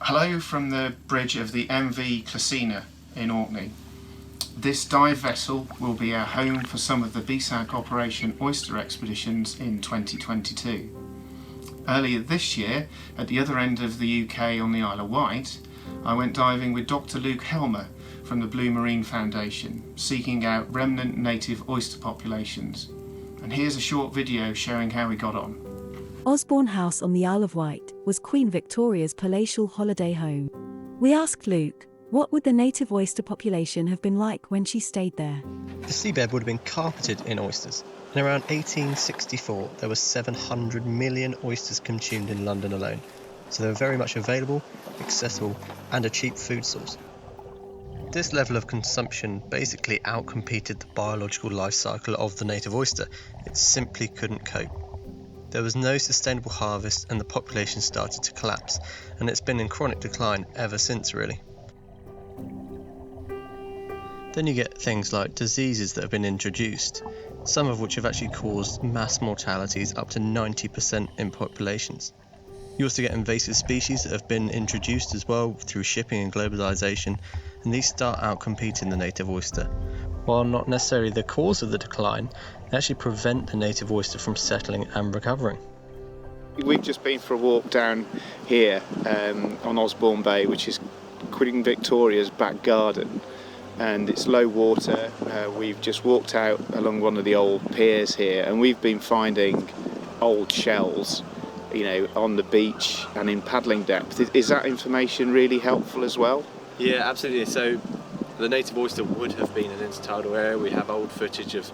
Hello from the bridge of the MV Clesina in Orkney. This dive vessel will be our home for some of the BSAC Operation Oyster expeditions in 2022. Earlier this year, at the other end of the UK on the Isle of Wight, I went diving with Dr. Luke Helmer from the Blue Marine Foundation, seeking out remnant native oyster populations. And here's a short video showing how we got on. Osborne House on the Isle of Wight was Queen Victoria's palatial holiday home. We asked Luke, what would the native oyster population have been like when she stayed there? The seabed would have been carpeted in oysters. In around 1864, there were 700 million oysters consumed in London alone, so they were very much available, accessible, and a cheap food source. This level of consumption basically outcompeted the biological life cycle of the native oyster. It simply couldn't cope. There was no sustainable harvest and the population started to collapse, and it's been in chronic decline ever since, really. Then you get things like diseases that have been introduced, some of which have actually caused mass mortalities up to 90% in populations. You also get invasive species that have been introduced as well through shipping and globalisation, and these start outcompeting the native oyster. While not necessarily the cause of the decline, they actually prevent the native oyster from settling and recovering. We've just been for a walk down here on Osborne Bay, which is Queen Victoria's back garden, and it's low water. We've just walked out along one of the old piers here, and we've been finding old shells, on the beach and in paddling depth. Is that information really helpful as well? Yeah, absolutely. So the native oyster would have been an intertidal area. We have old footage of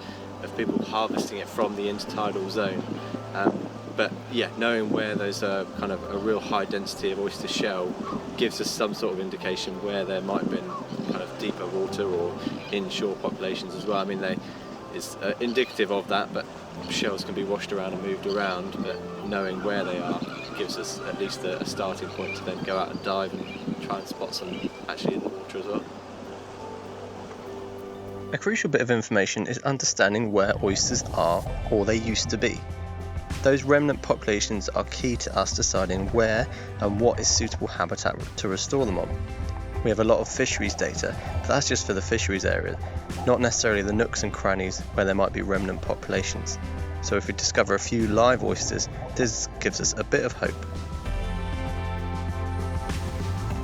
people harvesting it from the intertidal zone. But yeah, knowing where there's a kind of a real high density of oyster shell gives us some sort of indication where there might have been kind of deeper water or inshore populations as well. I mean, it's indicative of that, but shells can be washed around and moved around, but knowing where they are gives us at least a starting point to then go out and dive and try and spot some actually in the water as well. A crucial bit of information is understanding where oysters are, or they used to be. Those remnant populations are key to us deciding where and what is suitable habitat to restore them on. We have a lot of fisheries data, but that's just for the fisheries area, not necessarily the nooks and crannies where there might be remnant populations. So if we discover a few live oysters, this gives us a bit of hope.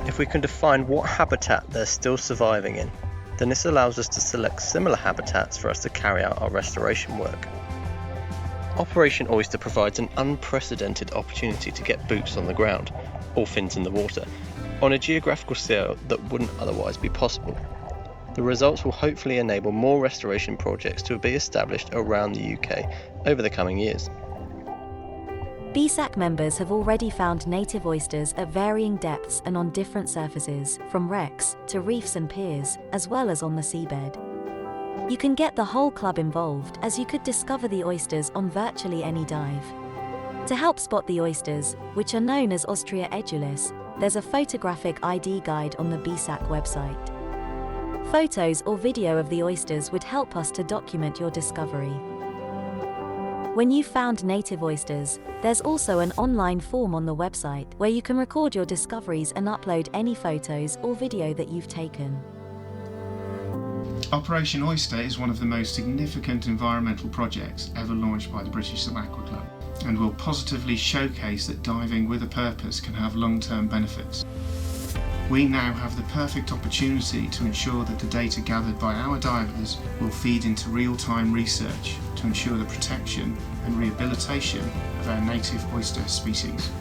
If we can define what habitat they're still surviving in, then this allows us to select similar habitats for us to carry out our restoration work. Operation Oyster provides an unprecedented opportunity to get boots on the ground, or fins in the water, on a geographical scale that wouldn't otherwise be possible. The results will hopefully enable more restoration projects to be established around the UK over the coming years. BSAC members have already found native oysters at varying depths and on different surfaces, from wrecks to reefs and piers, as well as on the seabed. You can get the whole club involved, as you could discover the oysters on virtually any dive. To help spot the oysters, which are known as Ostrea edulis, there's a photographic ID guide on the BSAC website. Photos or video of the oysters would help us to document your discovery. When you've found native oysters, there's also an online form on the website where you can record your discoveries and upload any photos or video that you've taken. Operation Oyster is one of the most significant environmental projects ever launched by the British-Sub-Aqua Club, and will positively showcase that diving with a purpose can have long-term benefits. We now have the perfect opportunity to ensure that the data gathered by our divers will feed into real-time research to ensure the protection and rehabilitation of our native oyster species.